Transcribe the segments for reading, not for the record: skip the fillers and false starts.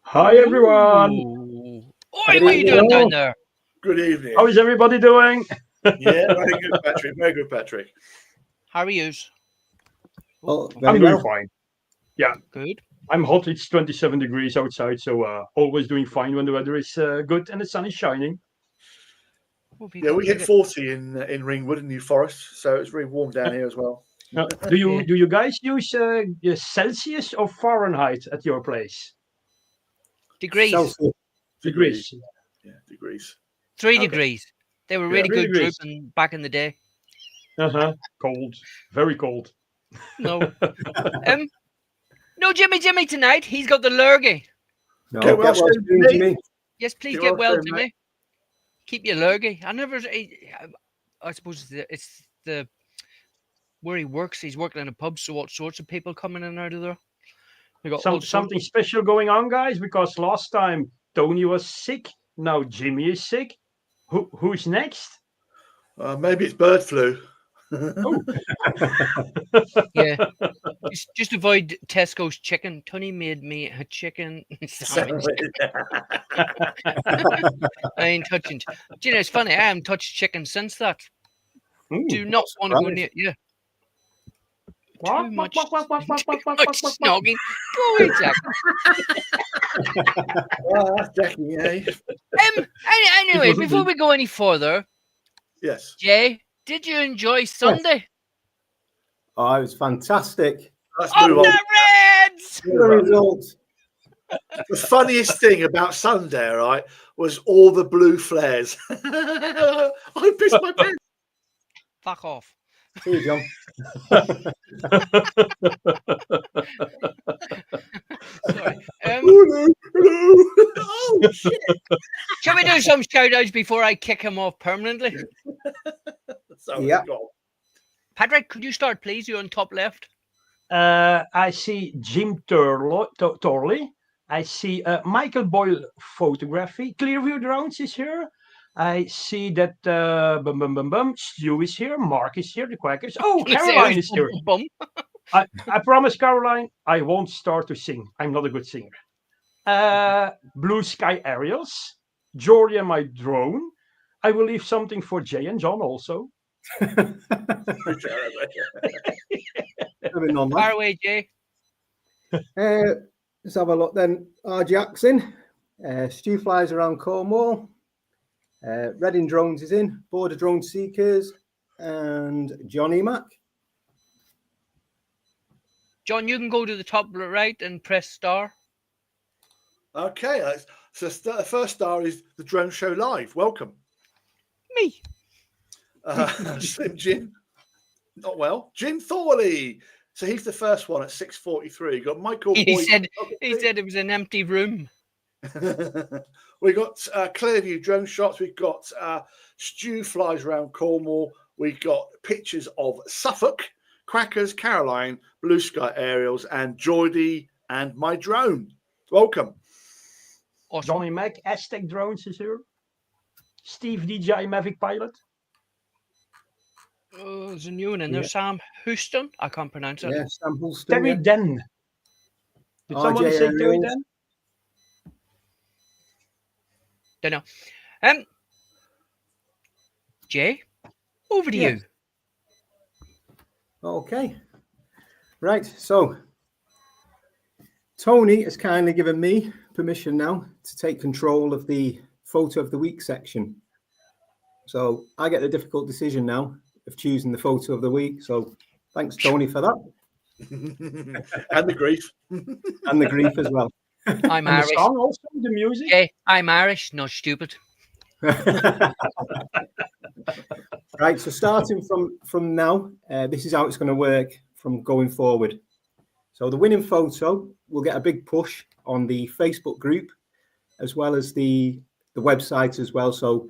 Hi, everyone. Oi, what are you doing down there? Good evening. How is everybody doing? Yeah, very good, Patrick. Very good, Patrick. How are you? I'm doing fine. Yeah, Good. I'm hot. It's 27 degrees outside, so always doing fine when the weather is good and the sun is shining. Yeah, we hit 40 in Ringwood in New Forest, so it's really warm down here as well. Do you guys use Celsius or Fahrenheit at your place? Degrees. Celsius. Degrees. Yeah, degrees. 3 degrees. They were really good drooping back in the day. Cold. Very cold. No. No Jimmy tonight. He's got the lurgy. No, get well soon, Jimmy. Yes, please get well, Jimmy. Mate. Keep your lurgy. I suppose it's the where he works. He's working in a pub, so all sorts of people coming in and out of there. We got something special going on, guys, because last time Tony was sick. Now Jimmy is sick. Who's next? Maybe it's bird flu. Oh. Yeah. Just avoid Tesco's chicken. Tony made me a chicken sandwich. I ain't touching. Do you know, it's funny. I haven't touched chicken since that. Do not want to go near. Yeah. Too much snogging. Go away, Jack. That's Jackie, eh? Anyway, before we go any further, yes, Jay, did you enjoy Sunday? Oh, it was fantastic. The Reds! The result. The funniest thing about Sunday, right, was all the blue flares. I pissed my pants. Fuck off. See you, John. Sorry. Hello. Oh, shit. Shall we do some shout outs before I kick him off permanently? Yeah. Patrick, could you start, please? You're on top left. I see Jim Torley. I see Michael Boyle photography. Clearview Drones is here. I see that Stu is here. Mark is here. The Quackers. Oh, Caroline is here. I promise, Caroline, I won't start to sing. I'm not a good singer. BlueSky Aerials. Georgia, my drone. I will leave something for Jay and John also. Far away, Jay. Let's have a look then. R. Jackson. Stu flies around Cornwall. Reading Drones is in. Border Drone Seekers. And Johnny Mac. John, you can go to the top right and press star. Okay, so the first star is the Drone Show Live. Welcome. Me. Slim Jim. Not well. Jim Thorley. So he's the first one at 6:43. Got Michael. He said it was an empty room. We got Clearview drone shots. We've got Stu flies around Cornwall. We've got pictures of Suffolk, Quackers, Caroline, BlueSky Aerials, and Geordie and my drone. Welcome. Awesome. Johnny Mac, Aztec Drones is here. Steve DJI Mavic Pilot. There's a new one in there. Sam Houston. I can't pronounce it. Yeah, Sam Houston. Terry Den. Did someone say Terry Den? Don't know. Jay, over to you. Okay. Right. So Tony has kindly given me permission now to take control of the photo of the week section. So I get the difficult decision now of choosing the photo of the week. So thanks, Tony, for that. And the grief. And the grief as well. I'm Irish. The song also, the music. Yeah, I'm Irish, not stupid. Right, so starting from now, this is how it's going to work from going forward. So the winning photo will get a big push on the Facebook group, as well as the website as well. So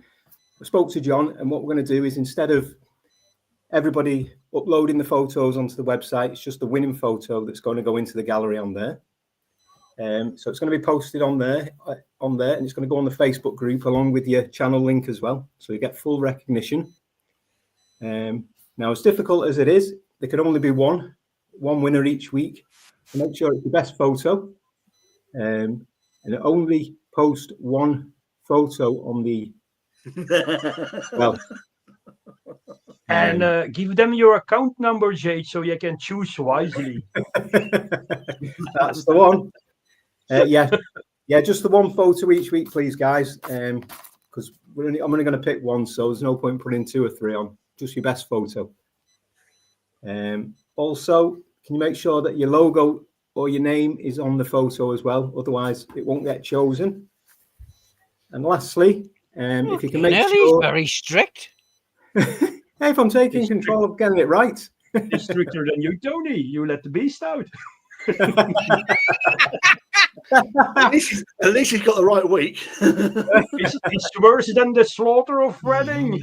I spoke to John, and what we're going to do is, instead of everybody uploading the photos onto the website, it's just the winning photo that's going to go into the gallery on there. So it's going to be posted on there, and it's going to go on the Facebook group along with your channel link as well. So you get full recognition. Now, as difficult as it is, there can only be one winner each week. So make sure it's the best photo. and only post one photo on the well. And give them your account number, Jade, so you can choose wisely. That's the one. Yeah, just the one photo each week, please, guys. Because I'm only going to pick one, so there's no point putting 2 or 3 on. Just your best photo. Also, can you make sure that your logo or your name is on the photo as well? Otherwise, it won't get chosen. And lastly, if you can make sure, very strict. Hey, if I'm taking control of getting it right. He's stricter than you, Tony. You let the beast out. At least he's got the right week. It's worse than the slaughter of Reading.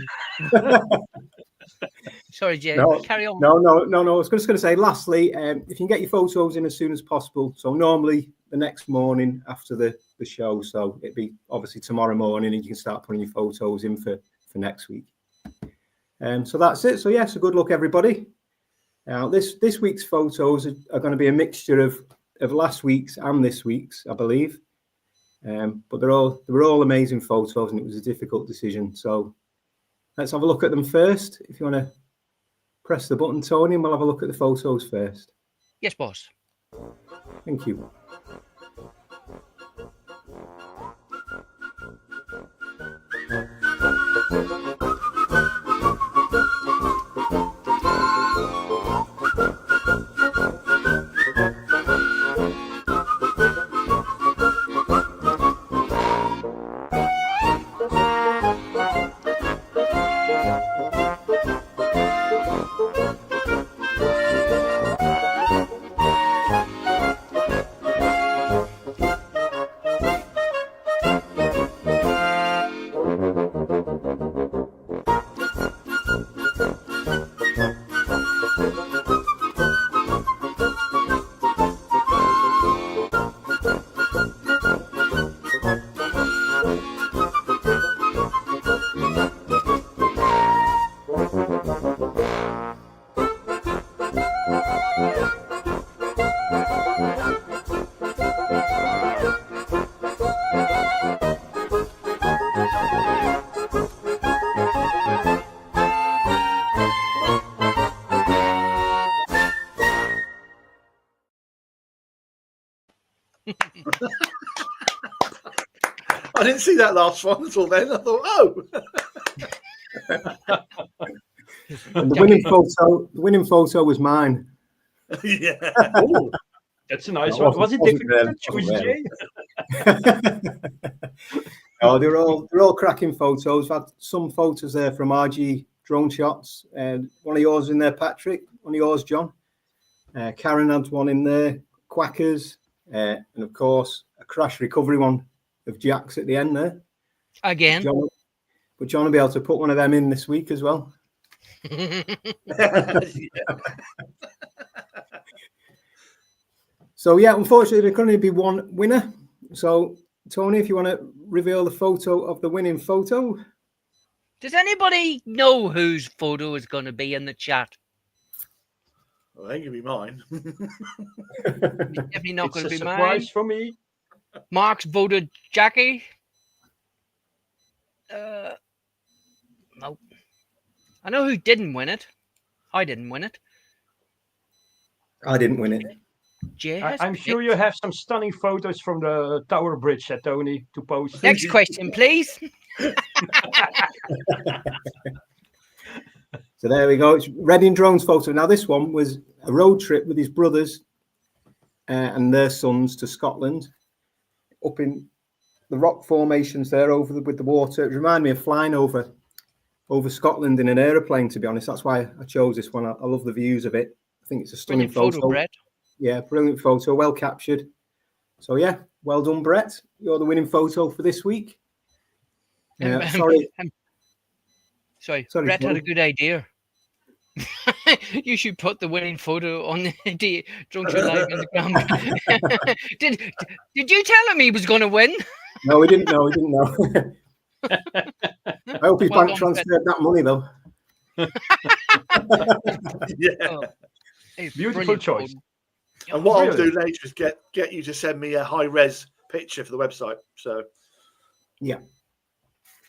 Sorry, Jay. Carry on. No. I was just going to say, lastly, if you can get your photos in as soon as possible. So normally the next morning after the show. So it'd be obviously tomorrow morning, and you can start putting your photos in for next week. So that's it. So so good luck, everybody. Now this week's photos are going to be a mixture of last week's and this week's, I believe. But they were all amazing photos, and it was a difficult decision. So let's have a look at them first. If you want to press the button, Tony, and we'll have a look at the photos first. Yes, boss. Thank you. I didn't see that last one until then. I thought, oh. And the winning photo was mine. Yeah. Oh, that's a nice one. Was it difficult to choose, Jay? Oh, they're all cracking photos. I've had some photos there from RG drone shots. One of yours in there, Patrick. One of yours, John. Karen had one in there. Quackers, and of course a crash recovery one of Jack's at the end there. Again. But John will be able to put one of them in this week as well. So unfortunately there can only be one winner. So Tony, if you want to reveal the photo of the winning photo. Does anybody know whose photo is going to be in the chat? Well, ain't gonna be mine. Definitely not going to be mine. Surprise for me. Mark's voted Jackie. No. I know who didn't win it. I didn't win it. I didn't win it. Jay I'm sure you have some stunning photos from the Tower Bridge, Tony, to post. Next question, please. So there we go. It's Reading Drones photo. Now this one was a road trip with his brothers and their sons to Scotland, up in the rock formations there with the water. It reminded me of flying over Scotland in an aeroplane, to be honest. That's why I chose this one. I love the views of it. I think it's a stunning photo. Brett. Yeah, brilliant photo, well captured. So well done, Brett. You're the winning photo for this week. Sorry, Brett had a good idea. You should put the winning photo on the Drunk Show Live Instagram. Did you tell him he was going to win? No, we didn't know. I hope his bank transferred that money, though. Yeah. Beautiful choice. And what I'll do later is get you to send me a high-res picture for the website. So yeah,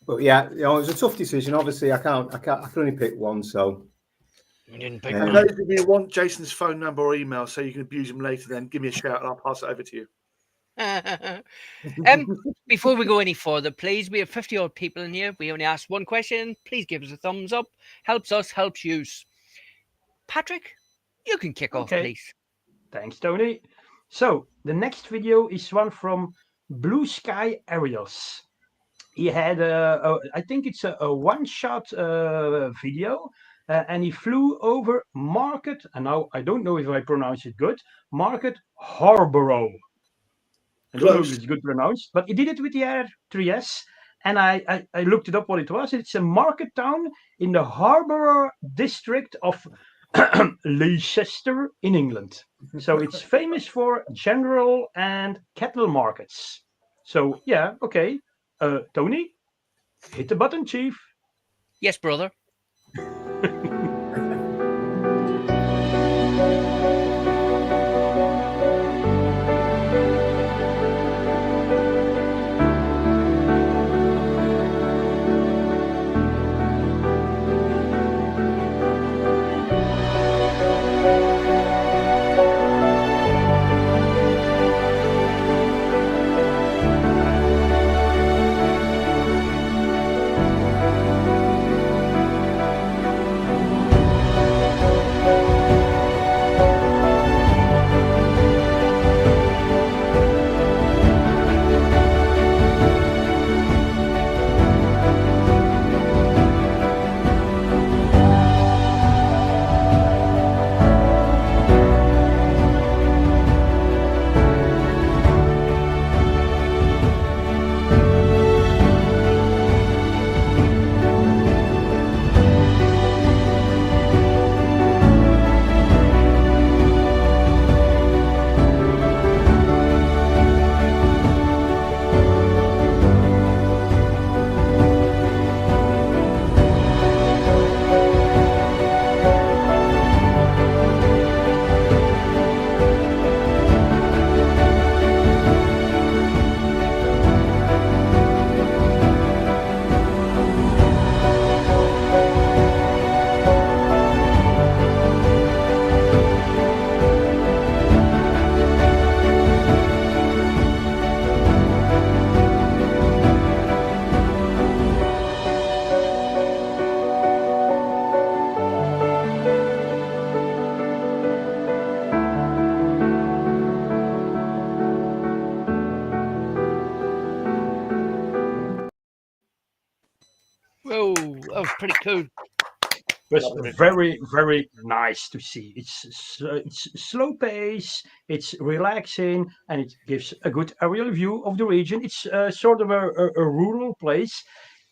but yeah, it was a tough decision. Obviously, I can only pick one. So You didn't pick and one. those of you who want Jason's phone number or email so you can abuse him later, then give me a shout and I'll pass it over to you. Before we go any further, please, we have 50 odd people in here. We only asked one question. Please give us a thumbs up. Helps us, helps you. Patrick, you can kick off, please. Thanks, Tony. So the next video is one from BlueSky Aerials. He had I think it's a one-shot video, and he flew over Market, and now I don't know if I pronounce it good, Market Harborough. I don't know if it's good pronounced, but he did it with the Air 3S, and I looked it up what it was. It's a market town in the Harborough district of Leicester in England. So it's famous for general and cattle markets. So yeah, okay. Tony, hit the button, Chief. Yes, brother. Whoa, that was pretty cool. It was very, very nice to see. It's slow pace, it's relaxing, and it gives a good aerial view of the region. It's sort of a rural place,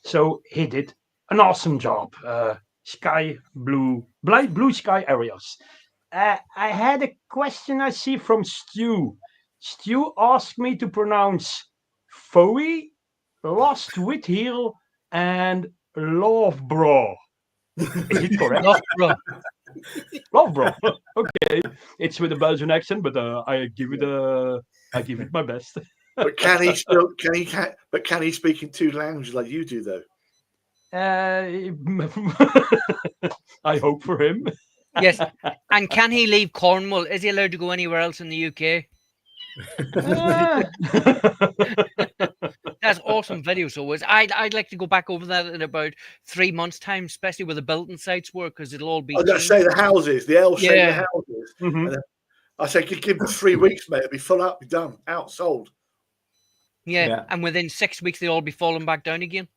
so he did an awesome job. Blue Sky Aerials. I had a question I see from Stu. Stu asked me to pronounce Foey, Lost with Heel, and Lovebro. Is it correct? Lovebro. Okay, it's with a Belgian accent, but I give it my best. But can he still? Can he speak in two languages like you do, though? I hope for him. Yes, and can he leave Cornwall? Is he allowed to go anywhere else in the UK? That's awesome video. So I'd like to go back over that in about 3 months' time, especially where the building sites were, because it'll all be. I was going to say the houses, the L-shaped houses. Mm-hmm. I say, give them 3 weeks, mate. It'll be full up, be done, out, sold. Yeah, and within 6 weeks they'll all be falling back down again.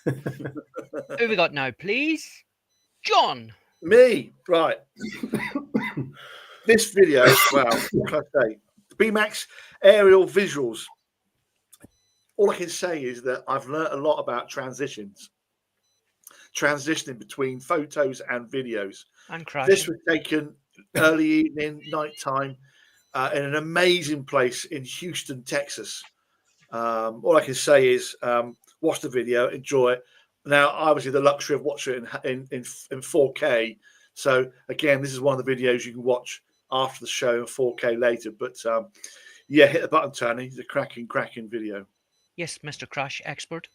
Who we got now, please? John. Me, right. This video, wow, what can I say? BMack's AerialVisuals. All I can say is that I've learnt a lot about transitioning between photos and videos. And crashing. This was taken early evening, nighttime, in an amazing place in Houston, Texas. All I can say is watch the video, enjoy it. Now, obviously, the luxury of watching it in 4K. So, again, this is one of the videos you can watch after the show in 4K later. But Yeah, hit the button, Tony. It's a cracking video. Yes, Mr. Crash Expert.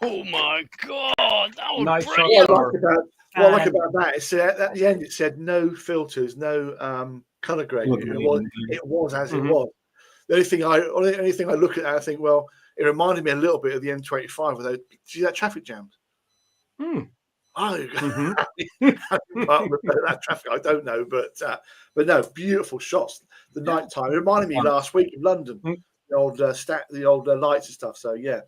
Oh my God, that was Nice brilliant. shot. What I like about that is at the end it said no filters, no color grading. It was as it was. The only thing I look at that, I think, well, it reminded me a little bit of the M25. Although, see that traffic jams? Oh, that traffic, I don't know, but no, beautiful shots. The nighttime. It reminded me last week in London, the old lights and stuff. So yeah.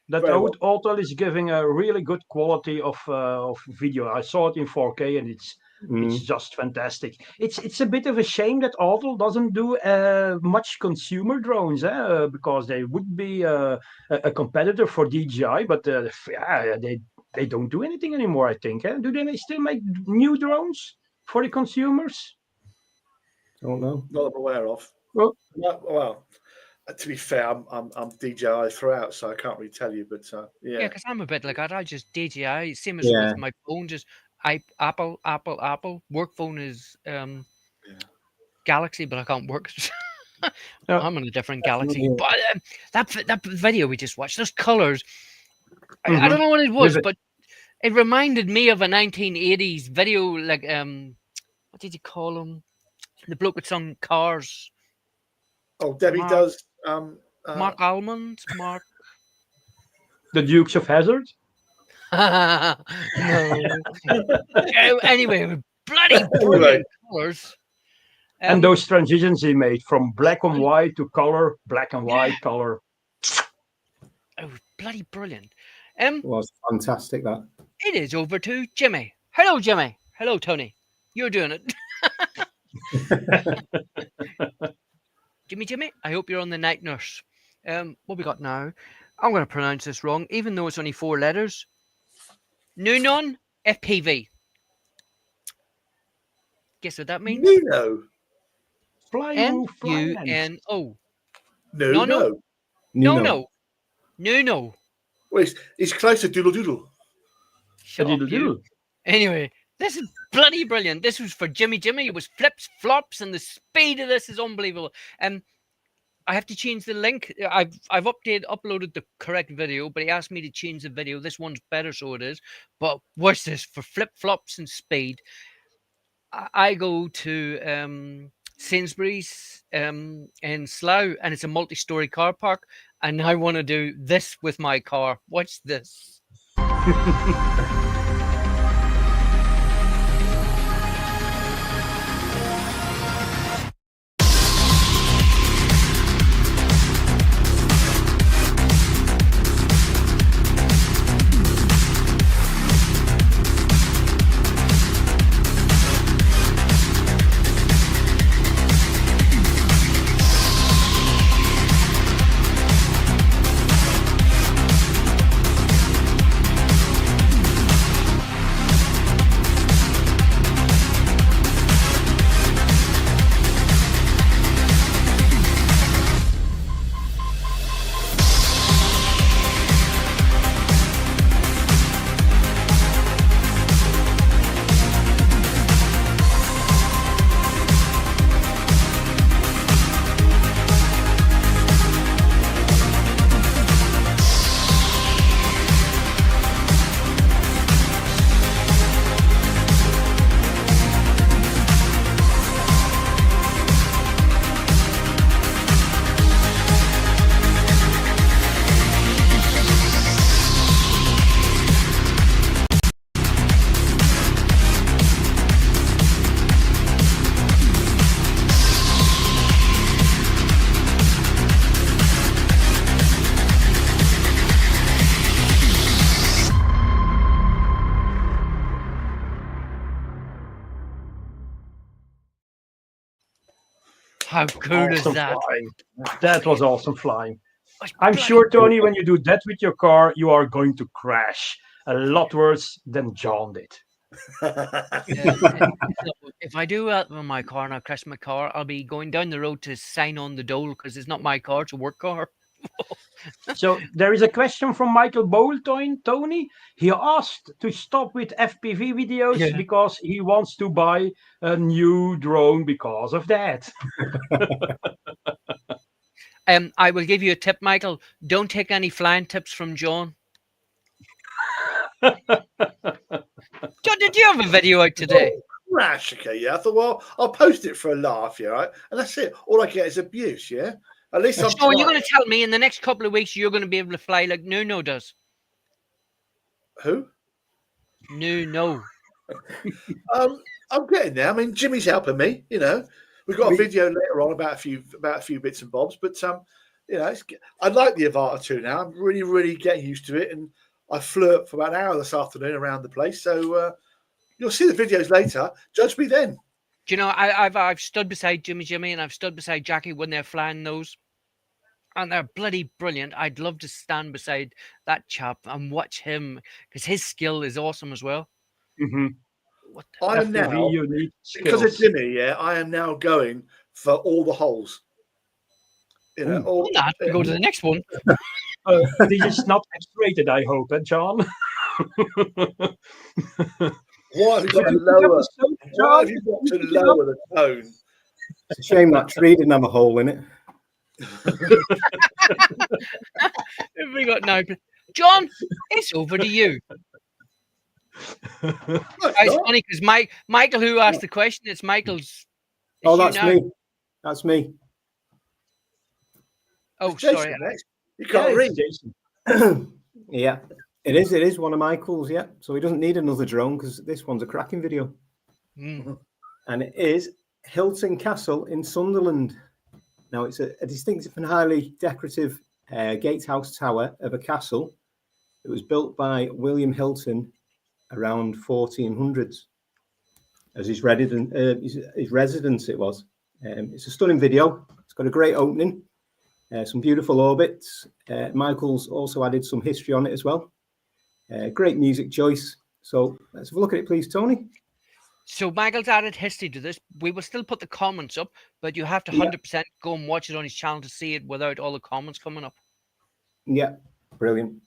That hotel is giving a really good quality of video. I saw it in 4K, and it's just fantastic. It's a bit of a shame that Autel doesn't do much consumer drones, because they would be a competitor for DJI, but they don't do anything anymore, I think. Do they still make new drones for the consumers? Don't know. Not that I'm aware of. Well, to be fair, I'm DJI throughout, so I can't really tell you. But yeah, because I'm a bit like that. I just DJI, same as with my phone. Just Apple. Work phone is Galaxy, but I can't work. I'm in a different galaxy. But that video we just watched, those colors. I don't know what it was, but it reminded me of a 1980s video. Like what did you call them? The bloke with some cars. Oh, Debbie does. Mark Almond, Mark. The Dukes of Hazzard? No. Anyway, bloody brilliant colors. And those transitions he made from black and white to color, black and white, color. Oh, bloody brilliant. It was fantastic, that. It is over to Jimmy. Hello, Jimmy. Hello, Tony. You're doing it. Jimmy, I hope you're on the night nurse. What we got now? I'm going to pronounce this wrong, even though it's only 4 letters. Nuno FPV. Guess what that means? Nuno. Flywoo Flylens. Nuno. No. No. Nuno. Well, he's close to Doodle Doodle. Shut up, you. Anyway, this is bloody brilliant. This was for Jimmy. It was flips, flops, and the speed of this is unbelievable. I have to change the link. I've uploaded the correct video, but he asked me to change the video. This one's better, so it is. But what's this? For flip, flops, and speed, I go to Sainsbury's in Slough, and it's a multi-story car park, and I want to do this with my car. Watch this. How cool is that? Flying. That was awesome flying. I'm sure, Tony, when you do that with your car, you are going to crash a lot worse than John did. If I do that with my car and I crash my car, I'll be going down the road to sign on the dole because it's not my car, it's a work car. So there is a question from Michael Boyle, Tony. He asked to stop with FPV videos because he wants to buy a new drone because of that. I will give you a tip, Michael. Don't take any flying tips from John. John, did you have a video out today? Rash, okay, yeah. I thought, well, I'll post it for a laugh, yeah, right? And that's it. All I get is abuse, yeah? At least I'm So you're going to tell me in the next couple of weeks you're going to be able to fly like Nuno does? Who? Nuno. I'm getting there. I mean, Jimmy's helping me, you know. We've got a video later on about a few bits and bobs, but you know, I like the Avata 2 now. I'm really, really getting used to it, and I flew it for about an hour this afternoon around the place. So you'll see the videos later. Judge me then. Do you know, I've stood beside Jimmy and I've stood beside Jackie when they're flying those, and they're bloody brilliant. I'd love to stand beside that chap and watch him because his skill is awesome as well. Mm-hmm. I am now, because of Jimmy, yeah, I am now going for all the holes. You know, all that. We go to the next one. This is not X-rated, I hope, John. Why have you got to lower? Why have you got to lower the tone? It's a shame that tree didn't have a hole in it. We got no. John, it's over to you. It's funny because Michael, who asked the question, it's Michael's. Oh, that's me. That's me. Oh, sorry. You can't read Jason. Yeah, it is. It is one of Michael's. Yeah, so he doesn't need another drone because this one's a cracking video. Mm. And it is Hylton Castle in Sunderland. Now, it's a distinctive and highly decorative gatehouse tower of a castle. It was built by William Hylton around 1400s as his residence. It was. It's a stunning video. It's got a great opening, some beautiful orbits. Michael's also added some history on it as well. Great music choice. So let's have a look at it, please, Tony. So Michael's added history to this. We will still put the comments up, but you have to 100% go and watch it on his channel to see it without all the comments coming up. Yeah, Brilliant.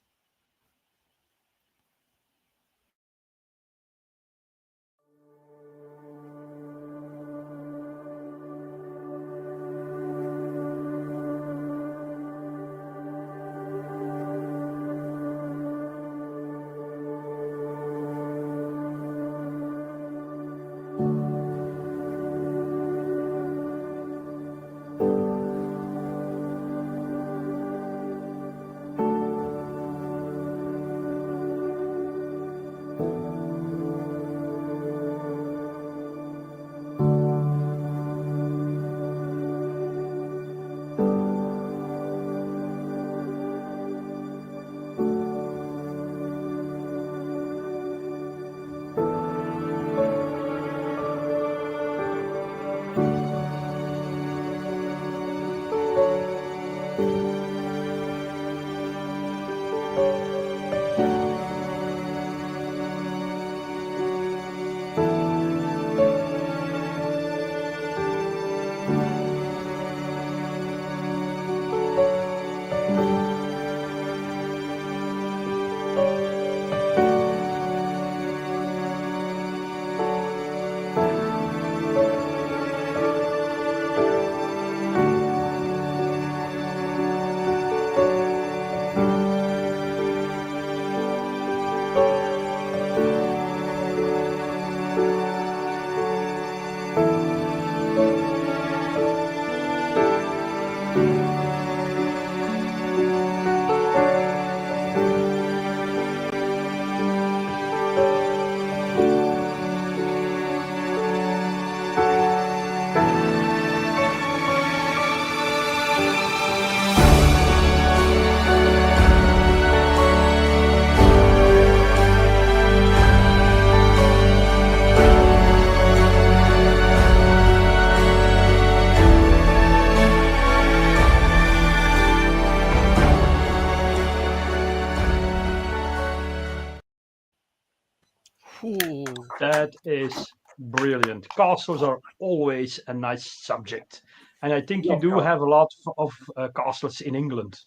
Ooh. That is brilliant. Castles are always a nice subject. And I think you Love do castles. have a lot of castles in England.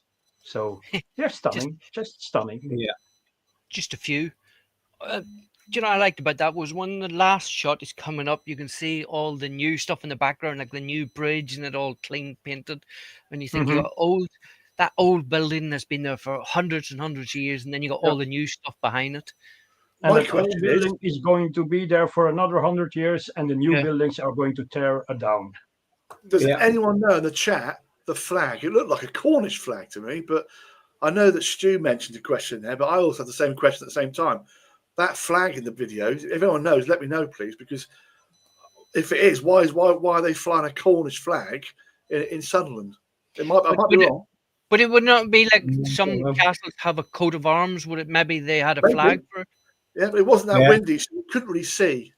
So they're stunning, just stunning. Yeah. Just a few. Do you know what I liked about that was when the last shot is coming up, you can see all the new stuff in the background, like the new bridge and it all clean painted. And you think you got that old building that's been there for hundreds and hundreds of years, and then you got all the new stuff behind it. And My that old question building is going to be there for another 100 years, and the new buildings are going to tear it down. Does anyone know in the chat the flag? It looked like a Cornish flag to me, but I know that Stu mentioned a question there, but I also had the same question at the same time. That flag in the video, if anyone knows, let me know, please, because if it is, why are they flying a Cornish flag in Sunderland? I might be wrong. But it would not be like some castles have a coat of arms. Would it? Maybe they had a flag for it. Yeah, but it wasn't that windy, so you couldn't really see.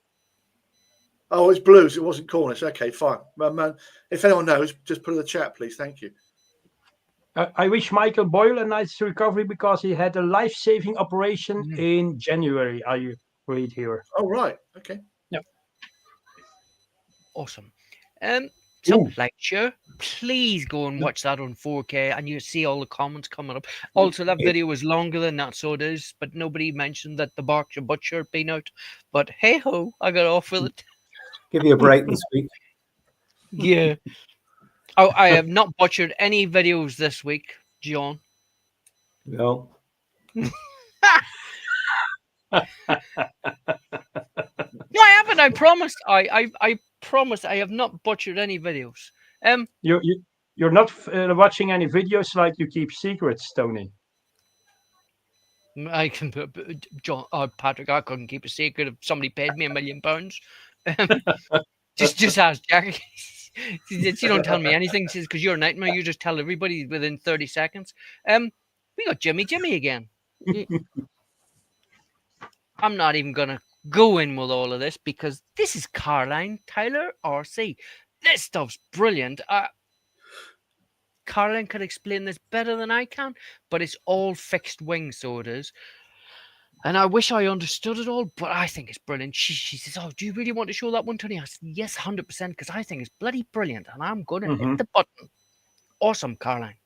Oh, it's blues. It wasn't Cornish. Okay, fine. Man, if anyone knows, just put it in the chat, please. Thank you. I wish Michael Boyle a nice recovery because he had a life-saving operation in January. I read here. Oh, right. Okay. Yep. Awesome. So, like, sure, please go and watch that on 4K, and you see all the comments coming up. Also, that video was longer than that, so it is, but nobody mentioned that the Berkshire Butcher had been out. But hey ho, I got off with it. Give you a break this week. Yeah. Oh, I have not butchered any videos this week, John. No. No, I haven't. I promised. I promise I have not butchered any videos. You're not watching any videos like you keep secrets, Tony. I can, John, Patrick. I couldn't keep a secret if somebody paid me £1 million. Just ask Jack. You don't tell me anything because you're a nightmare. You just tell everybody within 30 seconds. We got Jimmy again. I'm not even gonna go in with all of this because this is Caroline Tyler RC. This stuff's brilliant. Caroline could explain this better than I can, but it's all fixed wing, so it is. And I wish I understood it all, but I think it's brilliant. She says, "Oh, do you really want to show that one, Tony?" I said, "Yes, 100%, because I think it's bloody brilliant, and I'm going to hit the button." Awesome, Caroline.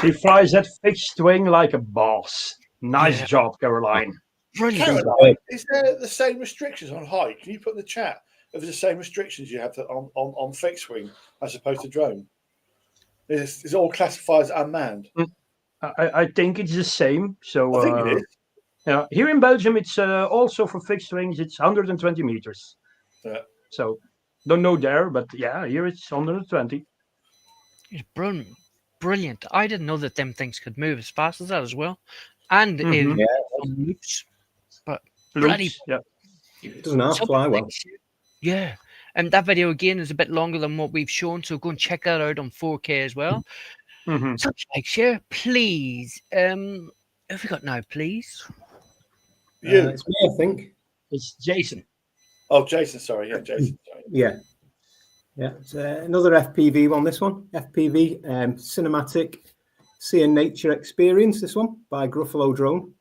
She flies that fixed wing like a boss. Nice Yeah. job, Caroline. Brilliant. Caroline, is there the same restrictions on height? Can you put in the chat if there's the same restrictions you have on fixed wing as opposed to drone? Is it all classified as unmanned? I think it's the same. So I think it is. yeah, here in Belgium, it's also for fixed wings. It's 120 meters. Yeah. So don't know there, but yeah, here it's 120. It's brilliant. I didn't know that them things could move as fast as that as well, and Mhm. in some loops. But Loops, bloody yeah. It doesn't have to some fly well. things- yeah. And that video again is a bit longer than what we've shown, so go and check that out on 4K as well. Mhm. Such like share, please. Who have we got now, please? You. It's me, I think. It's Jason. Oh, Jason. Sorry. Yeah, Jason. Sorry. Yeah. Yeah. It's, another FPV one, this one. FPV, cinematic sea and nature experience, this one, by Gruffalo Drone.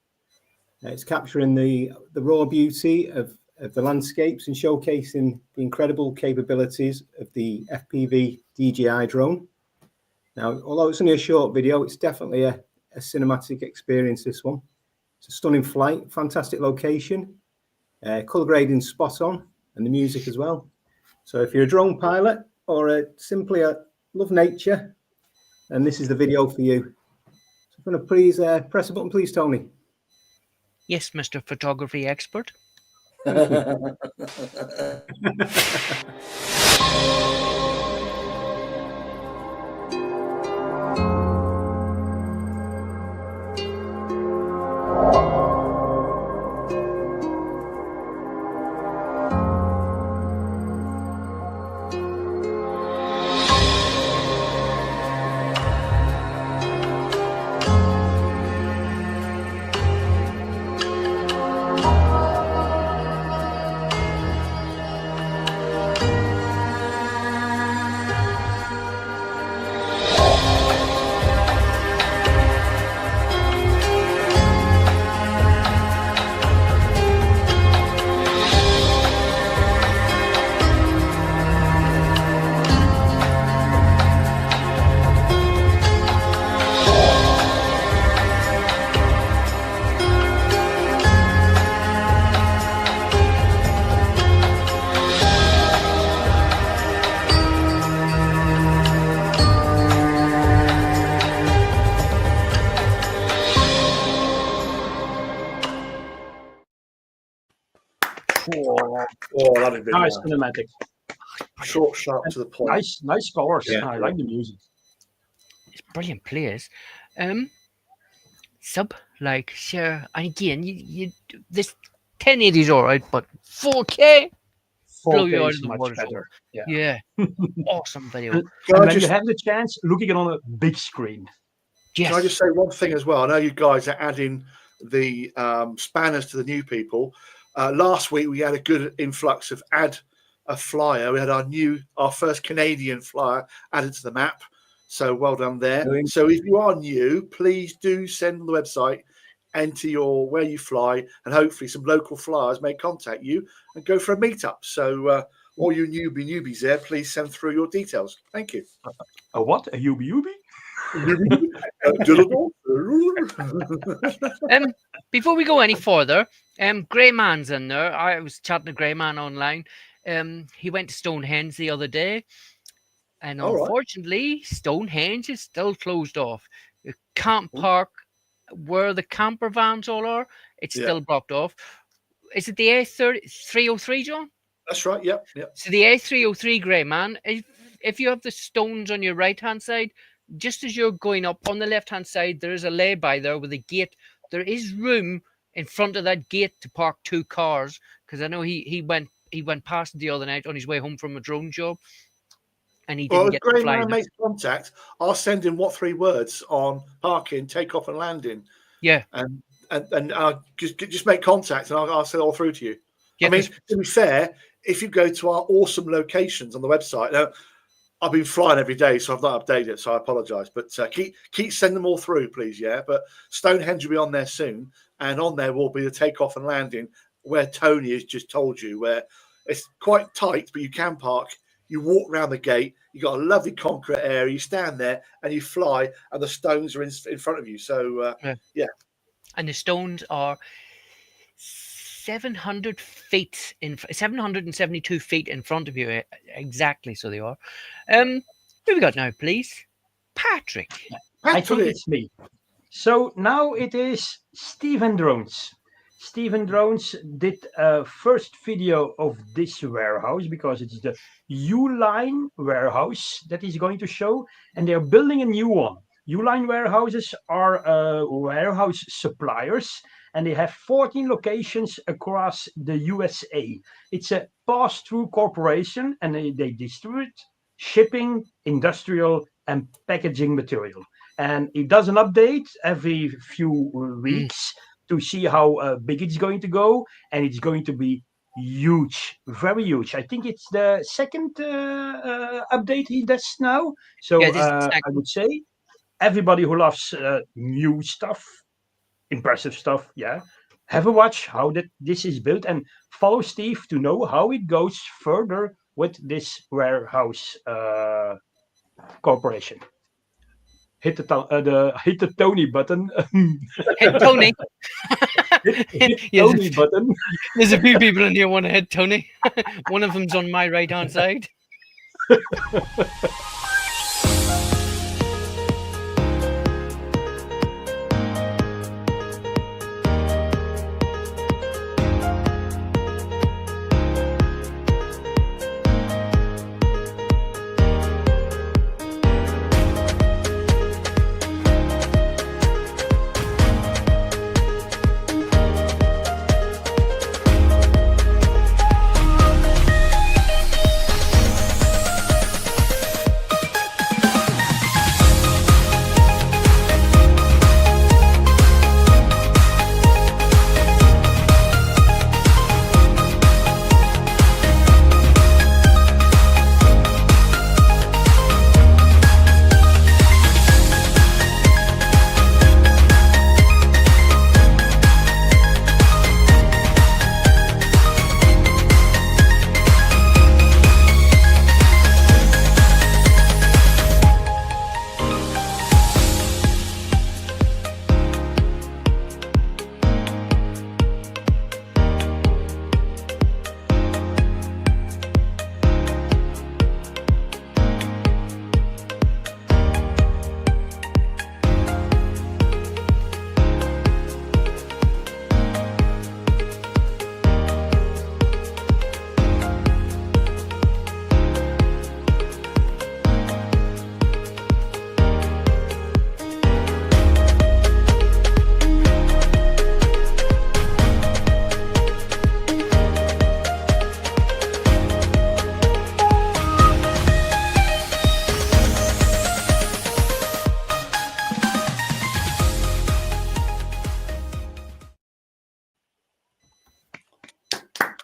It's capturing the raw beauty of the landscapes and showcasing the incredible capabilities of the FPV DJI drone. Now, although it's only a short video, it's definitely a cinematic experience, this one. It's a stunning flight, fantastic location, color grading spot on, and the music as well. So if you're a drone pilot or simply love nature, then this is the video for you. So I'm going to please press a button, please, Tony. Yes, Mr. Photography Expert. Oh, that'd be Nice cinematic. short, sharp, to the point. Nice colors. Yeah. I like the music. It's brilliant players. Sub, like, share, and again, you this 1080 is all right, but 4K, blow 4K you out is of the much water. better. Yeah. Yeah, awesome video. And Can I when just- you have the chance, look at it on a big screen. Yes. Can I just say one thing as well? I know you guys are adding the spanners to the new people. Last week we had a good influx of add a flyer. We had our first Canadian flyer added to the map. So well done there. Brilliant. So if you are new, please do send on the website, enter where you fly, and hopefully some local flyers may contact you and go for a meetup. So all you newbies there, please send through your details. Thank you. A what? A UB? Before we go any further, Grey Man's in there. I was chatting to Grey Man online. He went to Stonehenge the other day, and All right. unfortunately, Stonehenge is still closed off. You can't park where the camper vans all are. It's Yeah. still blocked off. Is it the A303, John? That's right. Yep. So the A303, Grey Man, if you have the stones on your right-hand side, just as you're going up on the left-hand side, there is a lay-by there with a gate. There is room in front of that gate to park 2 cars, because I know he went past it the other night on his way home from a drone job, and he didn't Well, get if to Grey fly. Man makes contact, I'll send him 3 words on parking, takeoff, and landing. Yeah. And I'll just make contact, and I'll send it all through to you. Yeah, I mean, to be fair, if you go to our awesome locations on the website, now I've been flying every day, so I've not updated it, so I apologise. But keep sending them all through, please. Yeah, but Stonehenge will be on there soon, and on there will be the takeoff and landing, where Tony has just told you, where it's quite tight, but you can park You walk around the gate. You got a lovely concrete area. You stand there and you fly, and the stones are in front of you. So yeah. And the stones are 700 feet 772 feet in front of you, exactly. So they are. Who we got now, please? Patrick. I think it's me. So now it is Stephen Drones. Stephen Drones did a first video of this warehouse because it's the U-line warehouse that he's going to show, and they're building a new one. U-line warehouses are warehouse suppliers, and they have 14 locations across the USA. It's a pass-through corporation, and they distribute shipping, industrial, and packaging material. And it does an update every few weeks to see how big it's going to go, and it's going to be huge, very huge. I think it's the second update he does now. So I would say everybody who loves new stuff, impressive stuff, have a watch how this is built, and follow Steve to know how it goes further with this warehouse corporation. Hit the Tony button. Hit Tony. hit Tony button. There's a few people in here want to hit Tony. One of them's on my right hand side.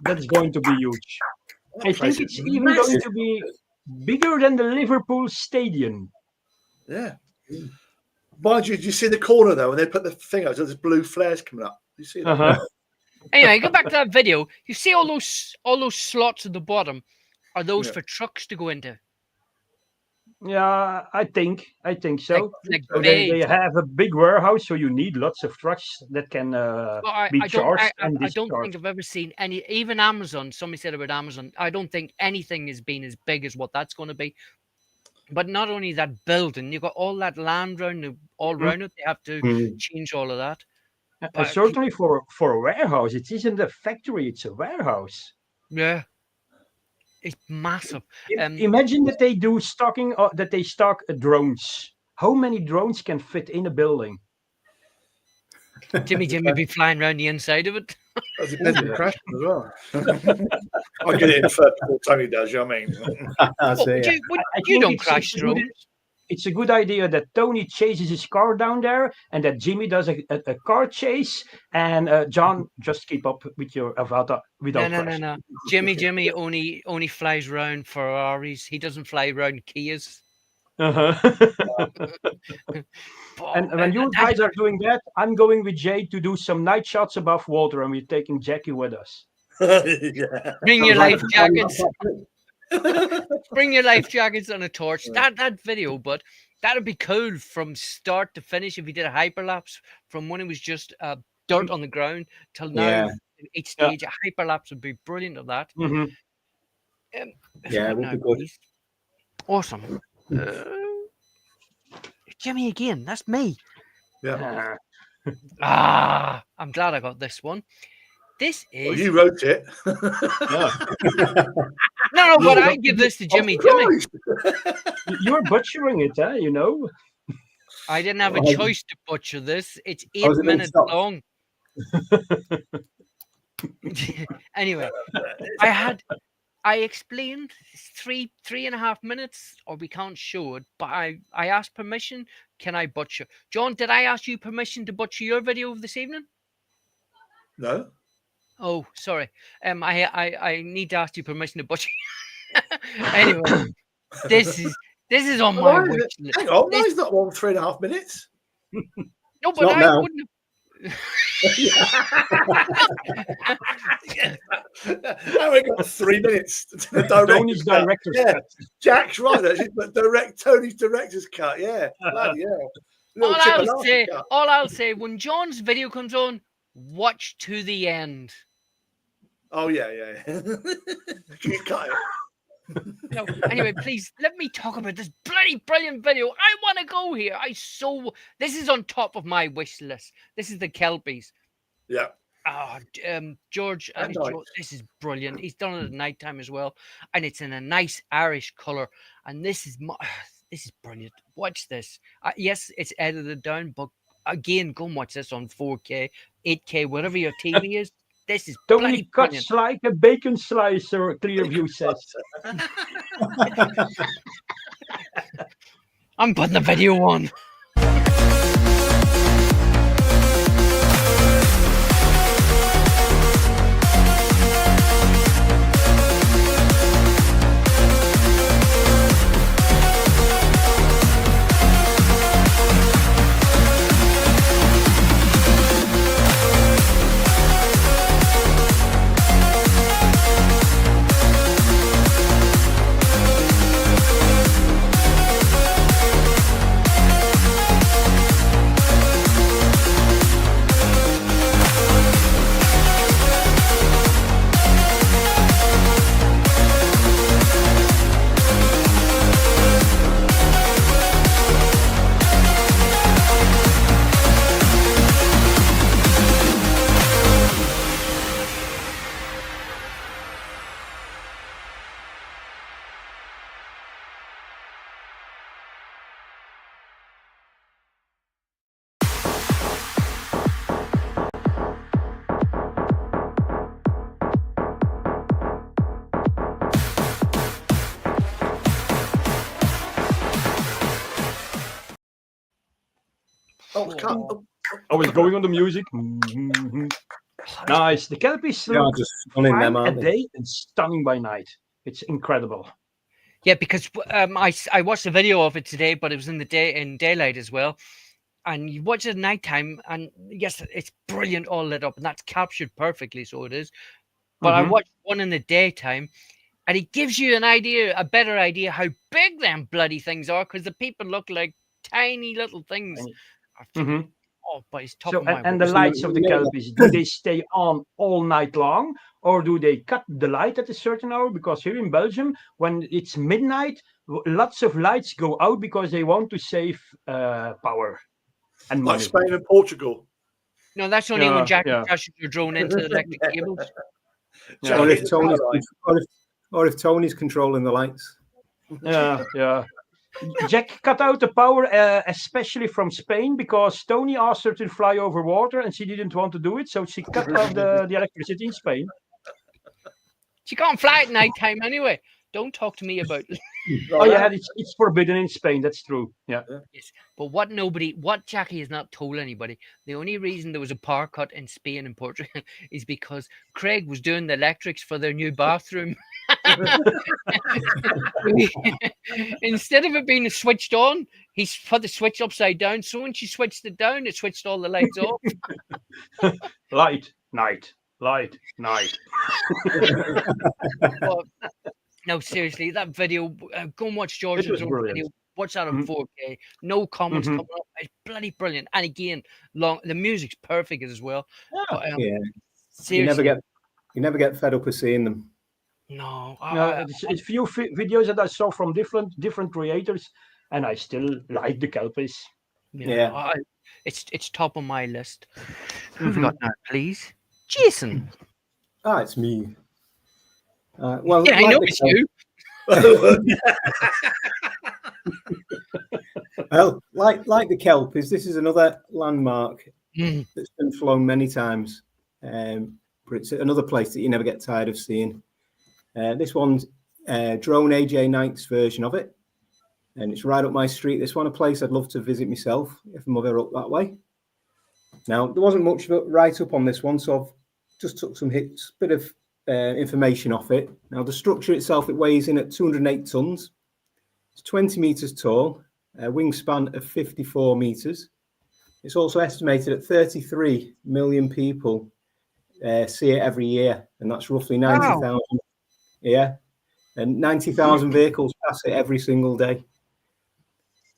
That's going to be huge. I think it's even going to be bigger than the Liverpool Stadium. Yeah. Mind you, did you see the corner though when they put the thing out? There's blue flares coming up. You see that? Anyway, go back to that video. You see all those slots at the bottom. Are those for trucks to go into? Yeah, I think so. Like So they have a big warehouse, so you need lots of trucks that can be charged and I don't discharged. think I've ever seen any, even Amazon. Somebody said about Amazon. I don't think anything has been as big as what that's going to be. But not only that building, you've got all that land around it. They have to change all of that. Certainly for a warehouse, it isn't a factory; it's a warehouse. Yeah, it's massive. Imagine that they do stocking, that they stock drones. How many drones can fit in a building? Jimmy be flying around the inside of it. That depends on the crash as well. I'll get it in first before Tony does, you know what I mean? You don't crash drones. It's a good idea that Tony chases his car down there and that Jimmy does a car chase, and John just keep up with your avatar without crashing. No. Jimmy only flies around Ferraris. He doesn't fly around Kias. And when you guys are doing that, I'm going with Jay to do some night shots above water, and we're taking Jackie with us. Bring your life jackets. Bring your life jackets and a torch. That video, but that'd be cool from start to finish if he did a hyperlapse from when it was just dirt on the ground till now. Each stage, a hyperlapse would be brilliant of that. Mhm. It would be good. Awesome. Jimmy again. That's me. Yeah. I'm glad I got this one. This is. Well, you wrote it. No, but I give this to Jimmy. Jimmy. You're butchering it, huh? You know. I didn't have a choice to butcher this. It's 8 minutes long. Anyway, I explained 3.5 minutes, or we can't show it, but I asked permission. Can I butcher? John, did I ask you permission to butcher your video of this evening? No. Oh, sorry. I need to ask you permission to butcher. Anyway, this is on my wish list. Hang on, mine's not 3.5 minutes. No, but I wouldn't have. Now we got 3 minutes. Tony's director's cut. Jack's right, actually, but Tony's director's cut. Yeah, bloody hell. All I'll say, when John's video comes on, watch to the end. Oh yeah. You cut it. No, anyway, please let me talk about this bloody brilliant video. I want to go here. This is on top of my wish list. This is the Kelpies. Yeah. George, this is brilliant. He's done it at night time as well, and it's in a nice Irish color. And this is brilliant. Watch this. Yes, it's edited down, but again, go and watch this on 4K, 8K, whatever your TV is. This is Tony cuts like a bacon slicer, Clearview says. I'm putting the video on. I was going on the music. Nice. The Kelpies look fine a day and stunning by night. It's incredible. Yeah, because I watched the video of it today, but it was in daylight as well. And you watch it at nighttime, and yes, it's brilliant, all lit up, and that's captured perfectly. So it is. But I watched one in the daytime, and it gives you a better idea how big them bloody things are, because the people look like tiny little things. Oh, but it's top of my and the lights of the Kelpies, do they stay on all night long, or do they cut the light at a certain hour? Because here in Belgium, when it's midnight, lots of lights go out because they want to save power and money. Like Spain and Portugal. No, that's only when Jack crashes your drone into the electric cables. Or if Tony's controlling the lights. Yeah. Jack cut out the power, especially from Spain, because Tony asked her to fly over water and she didn't want to do it, so she cut off the electricity in Spain. She can't fly at night time anyway. Don't talk to me about it. Oh yeah, it's forbidden in Spain. That's true. Yeah. Yes. But what Jackie has not told anybody, the only reason there was a power cut in Spain and Portugal is because Craig was doing the electrics for their new bathroom. Instead of it being switched on, he's put the switch upside down. So when she switched it down, it switched all the lights off. Light, night. Light, night. No, seriously, that video. Go and watch George's was brilliant. video. Watch that on 4K. No comments coming up. It's bloody brilliant. And again, the music's perfect as well. Yeah. But, Yeah. seriously, You never get fed up of seeing them. no. It's few videos that I saw from different creators, and I still like the kelpies. Yeah. It's top of my list. Who have we got now, please? Jason. Ah, it's me. Well, Yeah, I know it's you. Well, like the kelpies, this is another landmark that's been flown many times. But it's another place that you never get tired of seeing. This one's drone AJ Knight's version of it, and it's right up my street. This one, a place I'd love to visit myself if I'm ever up that way. Now, there wasn't much of a write-up on this one, so I've just took some hits, bit of information off it. Now, the structure itself, it weighs in at 208 tons. It's 20 meters tall, a wingspan of 54 meters. It's also estimated at 33 million people see it every year, and that's roughly 90,000. Wow. Yeah, and 90,000 vehicles pass it every single day.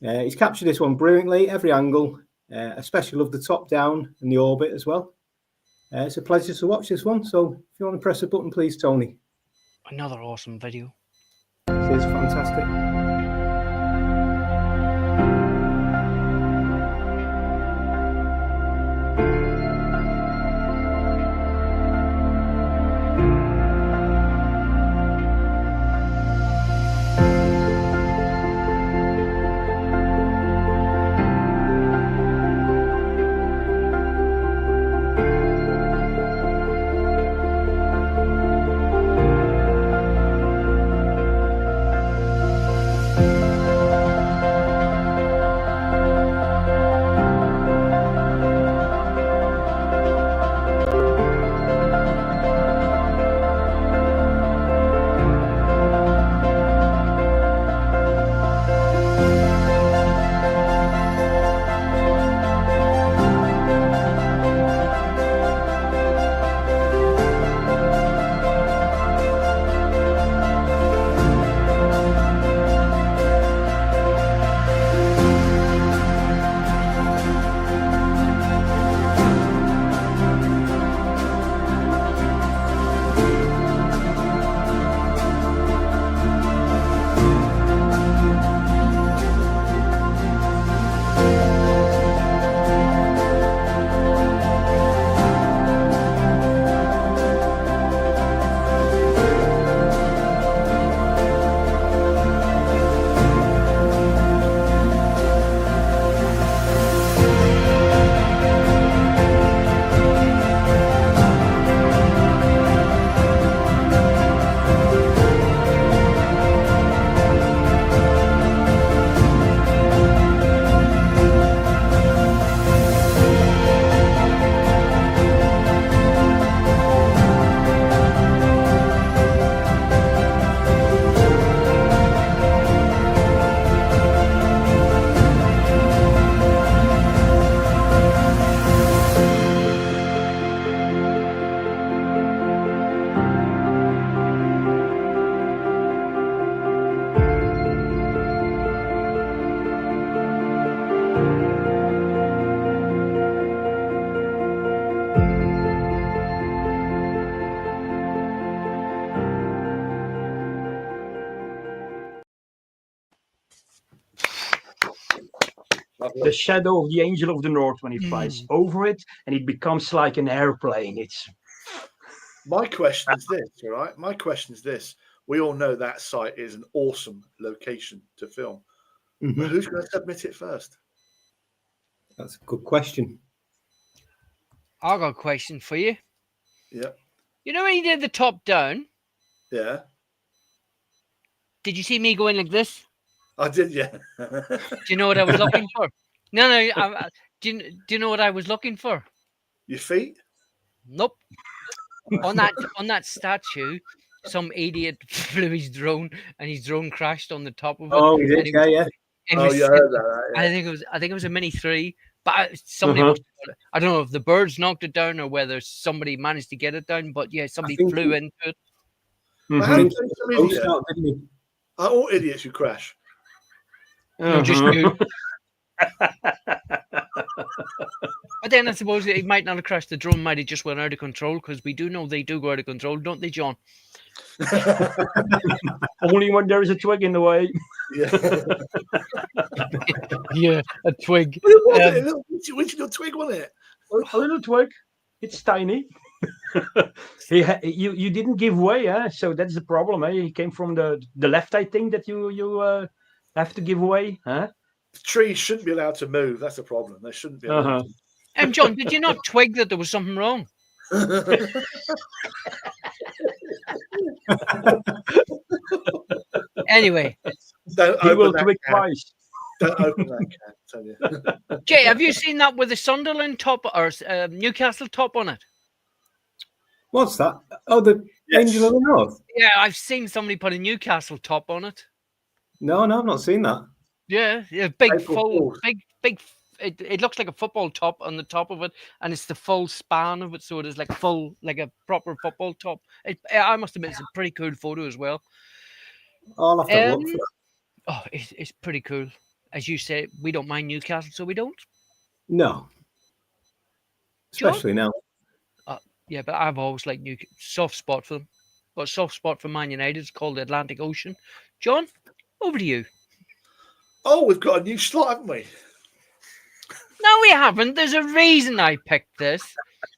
He's captured this one brilliantly, every angle. Especially love the top down and the orbit as well. It's a pleasure to watch this one. So if you want to press a button, please, Tony. Another awesome video. It's fantastic. The shadow of the angel of the north when he flies over it, and it becomes like an airplane. It's my question is this, all right? My question is this. We all know that site is an awesome location to film. Mm-hmm. But who's going to submit it first? That's a good question. I got a question for you. Yeah. You know when you did the top down? Yeah. Did you see me going like this? I did, yeah. Do you know what I was looking for? No. Do you know what I was looking for? Your feet? Nope. on that statue, some idiot flew his drone and his drone crashed on the top of it. Oh, he did, yeah. I heard that. Yeah. I think it was a Mini 3, but somebody I don't know if the birds knocked it down or whether somebody managed to get it down, but yeah, somebody flew into it. How Mhm. do you think some idiot? Out, didn't he? Are all idiots who crash? No, just Uh-huh. you. But then I suppose he might not have crashed. The drone might have just went out of control, because we do know they do go out of control, don't they, John? Only when there is a twig in the way. Yeah. Yeah, a twig. What was it? A little little twig, wasn't it? A little twig. It's tiny. You didn't give way, huh? So that's the problem. Eh? He came from the left, I think, that you have to give away, huh? The trees shouldn't be allowed to move. That's the problem. They shouldn't be allowed John, did you not twig that there was something wrong? to. Anyway, Don't He will open that twig can. twice. Don't open that can, I tell you. Jay, have you seen that with the Sunderland top or Newcastle top on it? What's that? Oh, the Yes. Angel of the North. Yeah, I've seen somebody put a Newcastle top on it. No, I've not seen that. Yeah, big April full, Fools. big. It looks like a football top on the top of it, and it's the full span of it, so it is like full, like a proper football top. I must admit, it's a pretty cool photo as well. I'll have to have a look for that. Oh, it's pretty cool. As you say, we don't mind Newcastle, so we don't. No. John? Especially now. Yeah, but I've always liked soft spot for them. Got a soft spot for Man United. It's called the Atlantic Ocean. John, over to you. Oh, we've got a new slot, haven't we? No, we haven't. There's a reason I picked this.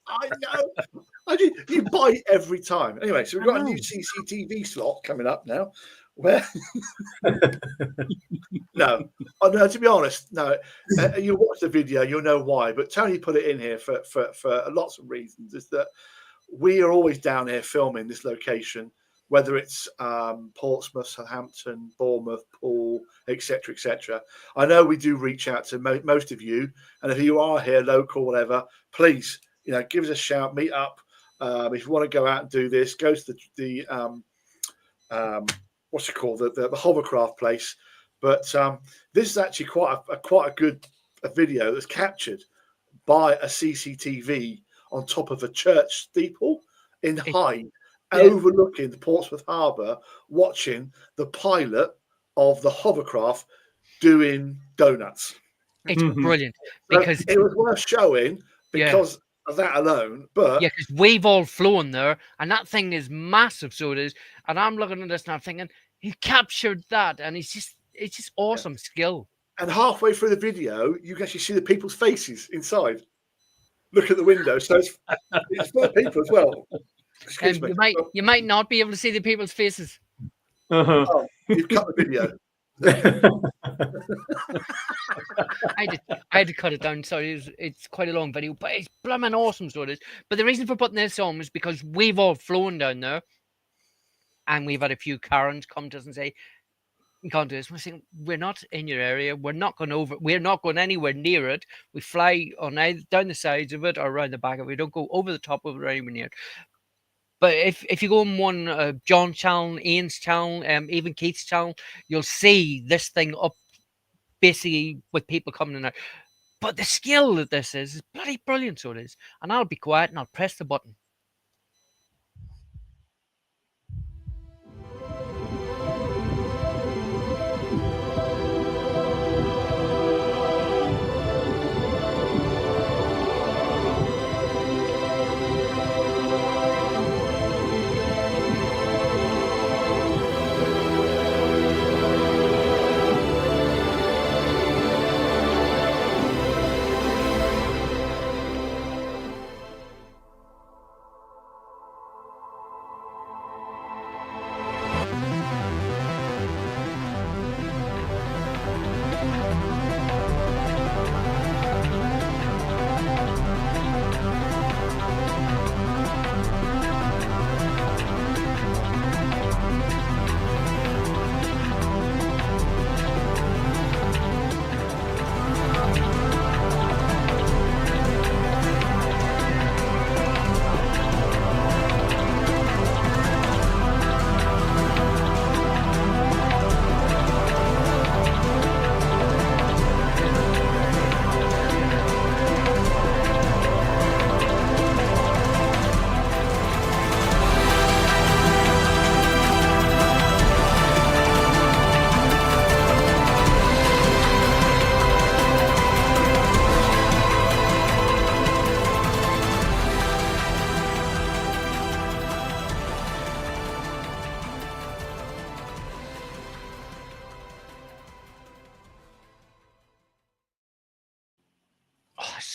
I know. You bite every time. Anyway, so we've got a new know. CCTV slot coming up now. Where? No, to be honest, no. You watch the video, you'll know why. But Tony put it in here for lots of reasons. Is that we are always down here filming this location, whether it's Portsmouth, Southampton, Bournemouth, Poole, etc., etc. I know we do reach out to most of you, and if you are here, local, whatever, please, give us a shout, meet up. If you want to go out and do this, go to the what's it called, the hovercraft place. But this is actually quite a good video that's captured by a CCTV on top of a church steeple in Hyde, overlooking the Portsmouth Harbour, watching the pilot of the hovercraft doing donuts. It's Mhm. brilliant So because it was worth showing because of that alone. But because we've all flown there, and that thing is massive. So it is. And I'm looking at this and I'm thinking, he captured that, and it's just awesome skill. and halfway through the video, you can actually see the people's faces inside. Look at the window, so it's full of people as well. Excuse And me. you might not be able to see the people's faces. Uh-huh. Oh, you've cut the video. I had to cut it down. Sorry, it's quite a long video, but it's blooming awesome. So it is. But the reason for putting this on was because we've all flown down there, and we've had a few Karens come to us and say, "You can't do this." We're saying, "We're not in your area. We're not going over. We're not going anywhere near it. We fly on either down the sides of it or around the back of it. We don't go over the top of it or anywhere near it." But if you go on one John's channel, Ian's channel, even Keith's channel, you'll see this thing up basically with people coming in and out. But the skill that this is bloody brilliant, so it is. And I'll be quiet and I'll press the button.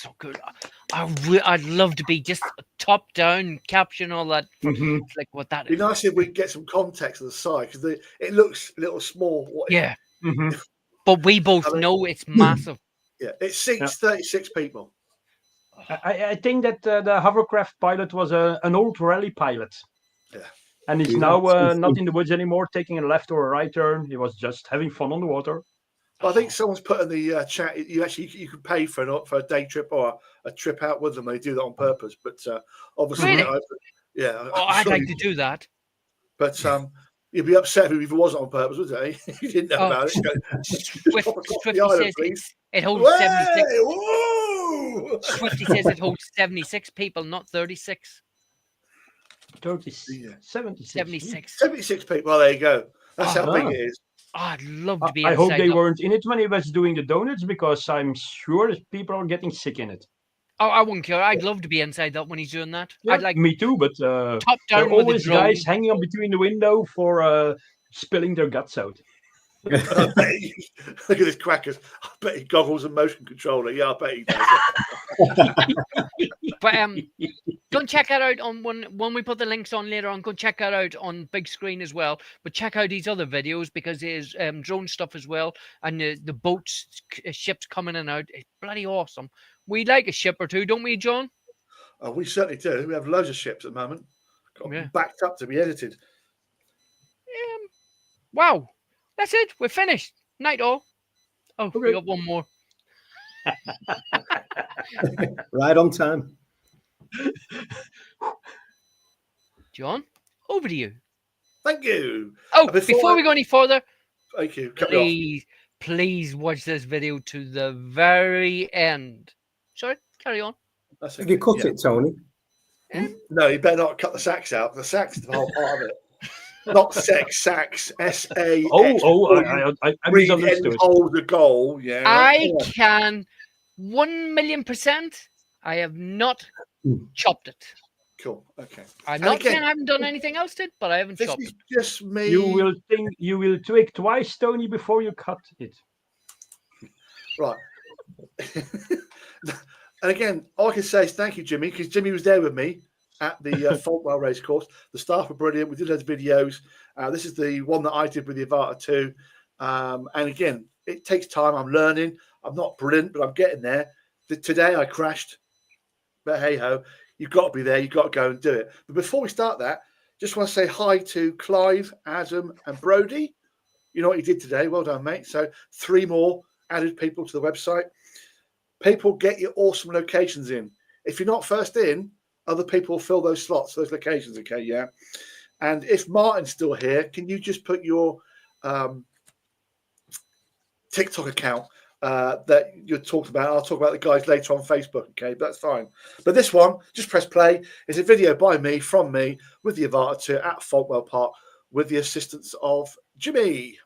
so good. I'd love to be just top down, caption all that. Like what that It'd is. be nice if we could get some context on the side because it looks a little small. Yeah. But we both know it's massive. Yeah, it seats 36 people. I think that the hovercraft pilot was an old rally pilot. Yeah. And he's now not in the woods anymore, taking a left or a right turn. He was just having fun on the water. I think someone's put in the chat. You can pay for a day trip or a trip out with them. They do that on purpose, but obviously, Really? I'd like to do that. But you'd be upset if it wasn't on purpose, wouldn't you? You didn't know about it. Swifty says it holds 76. Whoa! Swifty says it holds 76 people, not 36. 76. 76 people. Well, there you go. That's how big it is. I'd love to be I hope they that. weren't in it when he was doing the donuts, because I'm sure people are getting sick in it. Oh, I wouldn't care. I'd love to be inside that when he's doing that. Yeah, I'd like me too, but top there down are with always the drone. guys hanging on between the window for spilling their guts out. Look at this crackers. I bet he goggles and motion controller. Yeah, I bet he does. But go and check that out on when we put the links on later on. Go check that out on big screen as well. But check out these other videos because there's drone stuff as well, and the boats, ships coming in and out. It's bloody awesome. We like a ship or two, don't we, John? Oh, we certainly do. We have loads of ships at the moment. Backed up to be edited. Wow. That's it. We're finished. Night all. Oh, Okay. we got one more. Right on time. John, over to you. Thank you. Oh, before we go any further, thank you. Cut me off. Please watch this video to the very end. Sorry, carry on. That's Have you cut it, Tony? No, you better not cut the sax out. The sax is the whole part of it. Not sex, sax, S-A. I misunderstood. Hold the goal, yeah. I can 1,000,000%. I have not chopped it. Cool. Okay. I'm not saying I haven't done anything else to it, but I haven't This chopped is it. just me. You will tweak twice, Tony, before you cut it. Right. And again, all I can say is thank you, Jimmy, because Jimmy was there with me at the Falkwell race course. The staff were brilliant. We did those videos. This is the one that I did with the Avata 2. And again, it takes time. I'm learning. I'm not brilliant, but I'm getting there. Today I crashed. But hey-ho, you've got to be there. You've got to go and do it. But before we start that, just want to say hi to Clive, Adam, and Brody. You know what you did today. Well done, mate. So 3 more added people to the website. People, get your awesome locations in. If you're not first in, other people will fill those slots, those locations, okay? Yeah. And if Martin's still here, can you just put your TikTok account that you're talking about? I'll talk about the guys later on Facebook, okay? But that's fine. But this one, just press play. It's a video by me, from me, with the Avata 2 at Falkwell Park, with the assistance of Jimmy.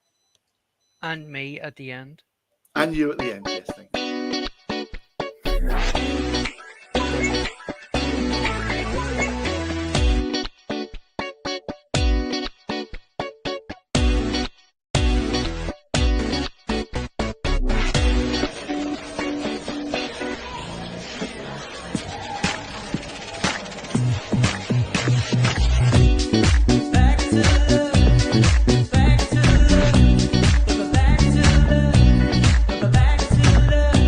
And me at the end. And you at the end, yes, thank you. Back to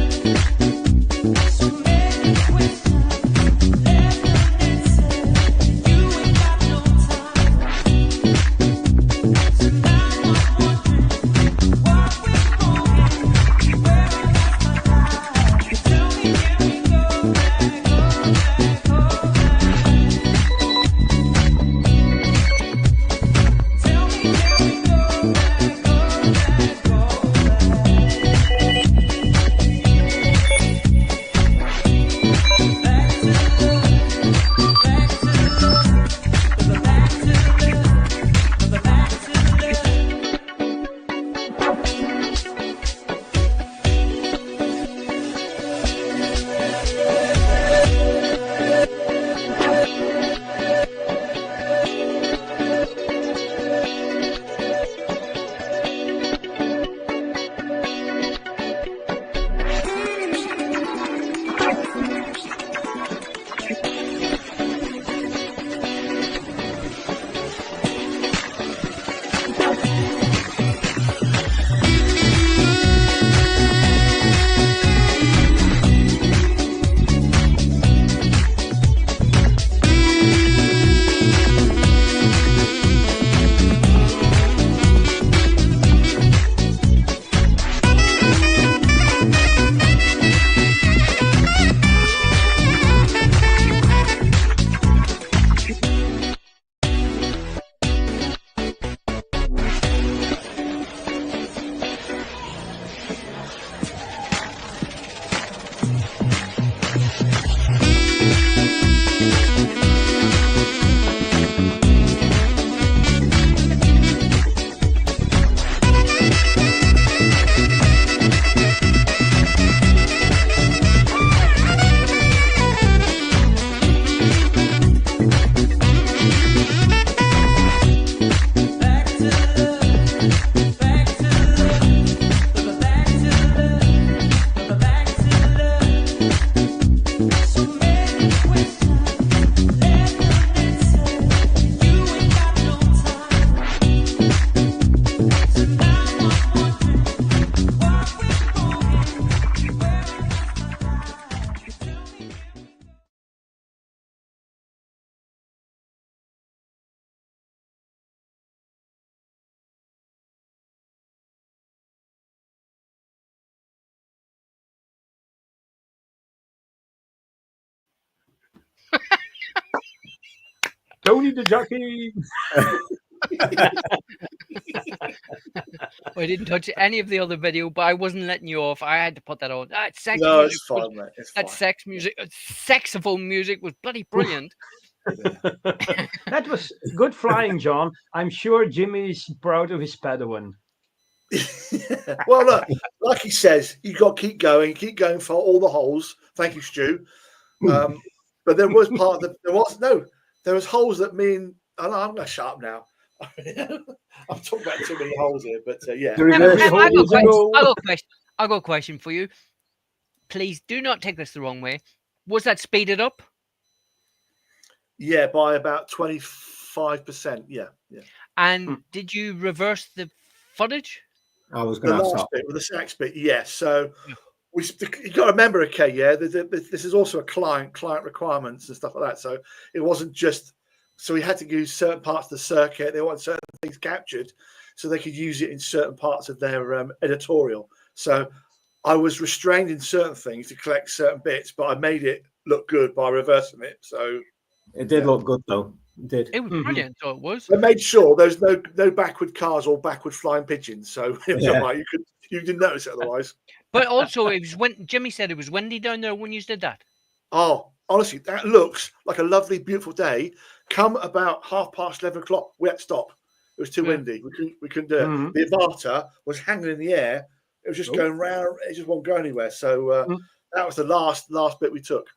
Tony the jockey. I didn't touch any of the other video, but I wasn't letting you off. I had to put that on. That sex No, music it's fine, mate. It's that fine. sex music, saxophone music was bloody brilliant. That was good flying, John. I'm sure Jimmy's proud of his Padawan. Well, look, like he says, you got to keep going for all the holes. Thank you, Stu. But there was part that there was holes that mean. I'm going to shut up now. I'm talking about too many holes here, but yeah. I'll go question for you. Please do not take this the wrong way. Was that speeded up? Yeah, by about 25%. Yeah. And did you reverse the footage? I was going to ask last bit with the sax bit. Yes. So you got to remember, okay, yeah, this is also a client requirements and stuff like that. So it wasn't just. So we had to use certain parts of the circuit. They want certain things captured, so they could use it in certain parts of their editorial. So I was restrained in certain things to collect certain bits, but I made it look good by reversing it. So it did look good, though. It did. It was brilliant. So it was. I made sure there was no backward cars or backward flying pigeons. So it was all right. You didn't notice it otherwise. But also, it was when Jimmy said it was windy down there when you did that. Oh, honestly, that looks like a lovely, beautiful day. Come about 11:30, we had to stop. It was too windy. We couldn't do it. The Avata was hanging in the air. It was just going round. It just won't go anywhere. So that was the last bit we took.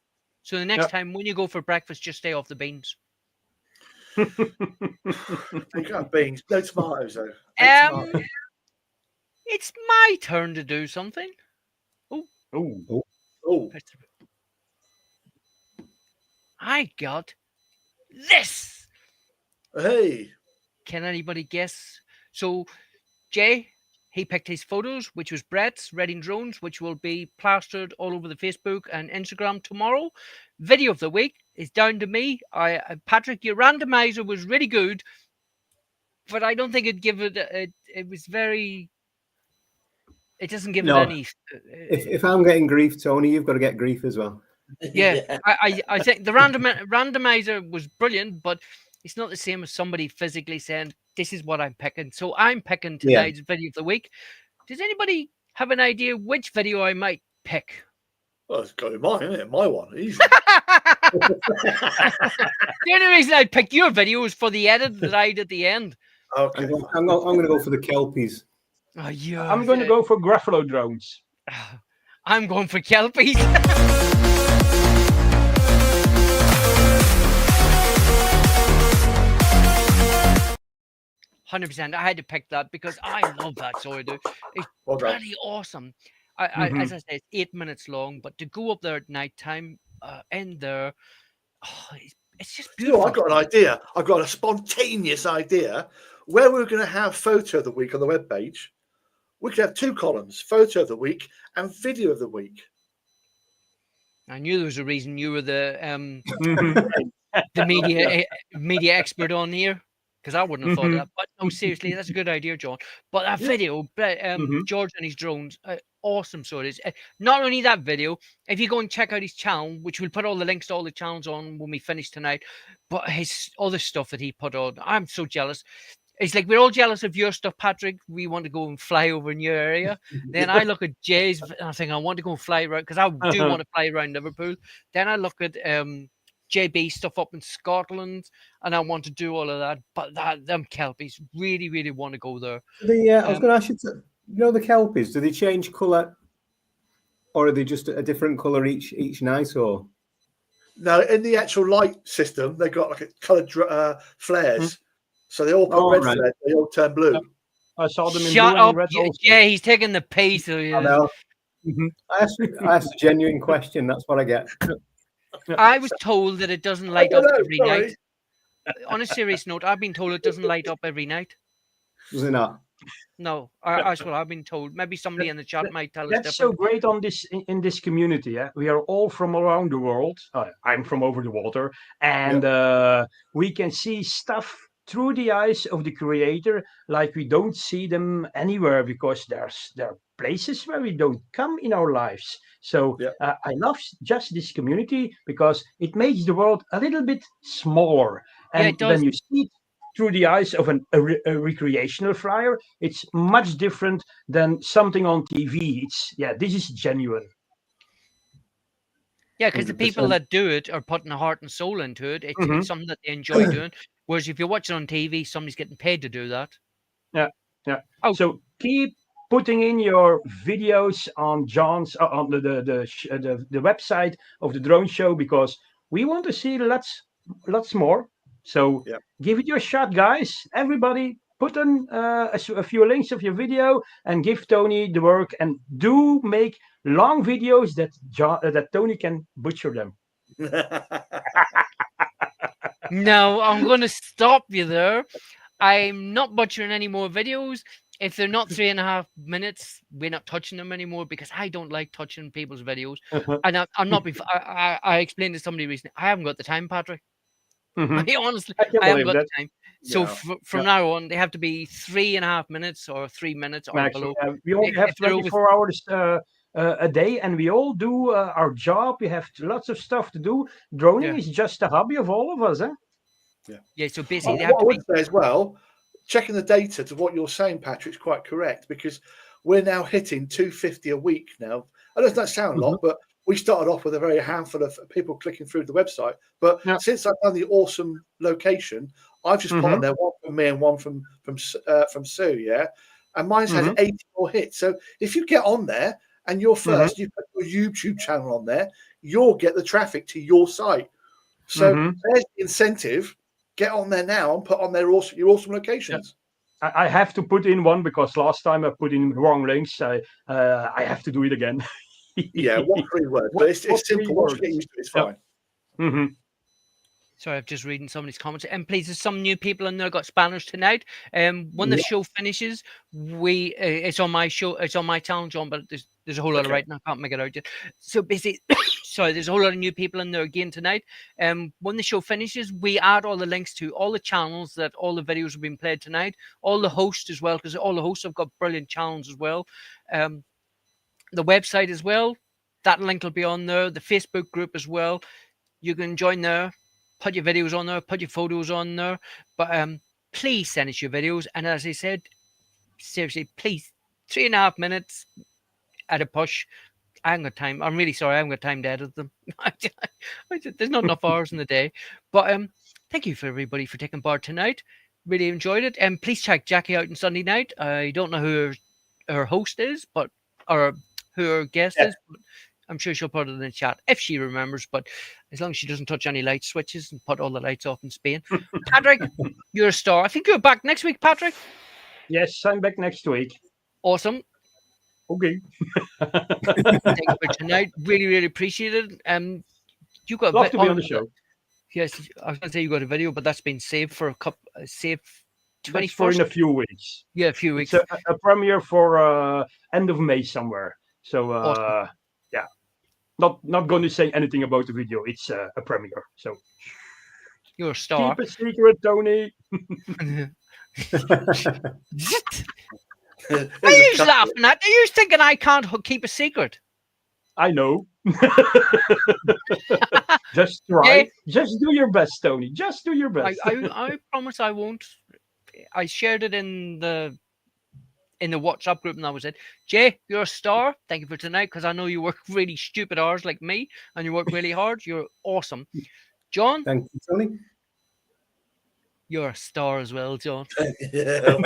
So the next time when you go for breakfast, just stay off the beans. You can't have beans. No tomatoes though. It's my turn to do something. Oh! I got this. Hey. Can anybody guess? So, Jay, he picked his photos, which was Brett's Reading Drones, which will be plastered all over the Facebook and Instagram tomorrow. Video of the week is down to me. Patrick, your randomizer was really good, but I don't think it'd give it. It was very. It doesn't give it any. If I'm getting grief, Tony, you've got to get grief as well. Yeah. I think the randomizer was brilliant, but it's not the same as somebody physically saying, this is what I'm picking. So I'm picking tonight's video of the week. Does anybody have an idea which video I might pick? Well, it's got to be mine, isn't it? My one. Easy. The only reason I picked your video is for the edit that I did at the end. Okay. I'm going to go for the Kelpies. Oh, yeah. I'm going to go for Gruffalo drones. I'm going for Kelpies. 100%. I had to pick that because I love that story, dude. It's really awesome. As I say, it's 8 minutes long, but to go up there at night time, in there, it's just beautiful. You know, I got an idea. I've got a spontaneous idea where we're going to have photo of the week on the webpage. We could have 2 columns: photo of the week and video of the week. I knew there was a reason you were the media expert on here, because I wouldn't have thought of that. But no, seriously, that's a good idea, John. But that video, George and his drones, awesome. So it is. Not only that video, if you go and check out his channel, which we'll put all the links to all the channels on when we finish tonight, but his other stuff that he put on, I'm so jealous. It's like we're all jealous of your stuff, Patrick. We want to go and fly over in your area. Then I look at Jay's and I think I want to go and fly around because I do want to fly around Liverpool. Then I look at JB stuff up in Scotland and I want to do all of that. But them Kelpies really, really want to go there. I was going to ask you, the Kelpies, do they change colour or are they just a different colour each night? Or no, in the actual light system, they've got like a coloured flares. So they all put red flares, they all turn blue. I saw them in Shut blue up. and red also. Yeah, he's taking the piece. I know. I asked a genuine question. That's what I get. I was told that it doesn't light up every sorry. night. On a serious note, I've been told it doesn't light up every night. Was it not? No, that's what I've been told. Maybe somebody in the chat might tell us That's so different. great on this in this community. Yeah? We are all from around the world. I'm from over the water, and we can see stuff through the eyes of the creator, like we don't see them anywhere because there are places where we don't come in our lives. So I love just this community because it makes the world a little bit smaller, and when you see it through the eyes of a recreational flyer, it's much different than something on TV. This is genuine. Yeah, because the people that do it are putting a heart and soul into it. It's something that they enjoy doing. Whereas if you watch it on TV, somebody's getting paid to do that. Yeah. So keep putting in your videos on John's on the website of the drone show because we want to see lots more. So give it your shot, guys. Everybody, put in a few links of your video and give Tony the work. And do make long videos that Tony can butcher them. No, I'm going to stop you there. I'm not butchering any more videos. If they're not 3.5 minutes, we're not touching them anymore because I don't like touching people's videos. And I'm not. I explained to somebody recently. I haven't got the time, Patrick. Honestly, I haven't got the time. So from now on, they have to be 3.5 minutes or 3 minutes or below. We only have 24 hours a day, and we all do our job. We have lots of stuff to do. Droning is just a hobby of all of us, eh? Yeah. So basically, what I would say as well, checking the data to what you're saying, Patrick's quite correct because we're now hitting 250 a week now. I know that sound a lot, but we started off with a very handful of people clicking through the website. But since I've done the awesome location, I've just put on there one from me and one from Sue, and mine's had 80 more hits. So if you get on there and you're first, you put your YouTube channel on there, you'll get the traffic to your site. So there's the incentive. Get on there now and put on your awesome locations. I have to put in one because last time I put in wrong links. I have to do it again. One free word, but it's simple. Once you get used to it, it's fine. Sorry, I'm just reading somebody's comments. And please, there's some new people in there got Spanish tonight. When the show finishes, it's on my show, it's on my channel, John. But there's a whole lot of writing. I can't make it out yet. So basically, sorry, there's a whole lot of new people in there again tonight. When the show finishes, we add all the links to all the channels that all the videos have been played tonight, all the hosts as well, because all the hosts have got brilliant channels as well. The website as well, that link will be on there. The Facebook group as well. You can join there, put your videos on there, put your photos on there. But please send us your videos. And as I said, seriously, please, 3.5 minutes at a push. I haven't got time. I'm really sorry. I haven't got time to edit them. There's not enough hours in the day. But thank you for everybody for taking part tonight. Really enjoyed it. And please check Jackie out on Sunday night. I don't know who her host is, or who her guest is. But I'm sure she'll put it in the chat if she remembers. But as long as she doesn't touch any light switches and put all the lights off in Spain. Patrick, you're a star. I think you're back next week, Patrick. Yes, I'm back next week. Awesome. Okay. Thank you for tonight. Really, really appreciate it. You got love to be on the show. Yes, I was going to say you got a video, but that's been saved for a couple. Saved 21st. For in a few weeks. Yeah, a few weeks. It's a premiere for end of May somewhere. So awesome. not going to say anything about the video. It's a premiere. So you're a star. Keep it secret, Tony. What are you laughing at? Are you thinking I can't keep a secret? I know. Just try. Just do your best, Tony. Just do your best. I promise I won't. I shared it in the WhatsApp group, and that was it. Jay, you're a star. Thank you for tonight, because I know you work really stupid hours like me, and you work really hard. You're awesome. John, Thank you, Tony. you're a star as well, John. Yeah.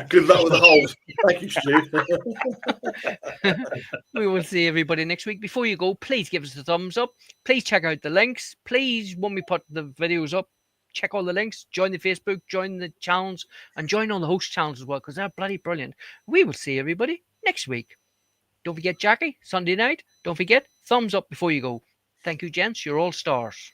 Good luck with the holes. Thank you, Stu. We will see everybody next week. Before you go, please give us a thumbs up. Please check out the links. Please, when we put the videos up, check all the links. Join the Facebook, join the channels, and join all the host channels as well, because they're bloody brilliant. We will see everybody next week. Don't forget, Jackie, Sunday night. Don't forget, thumbs up before you go. Thank you, gents. You're all stars.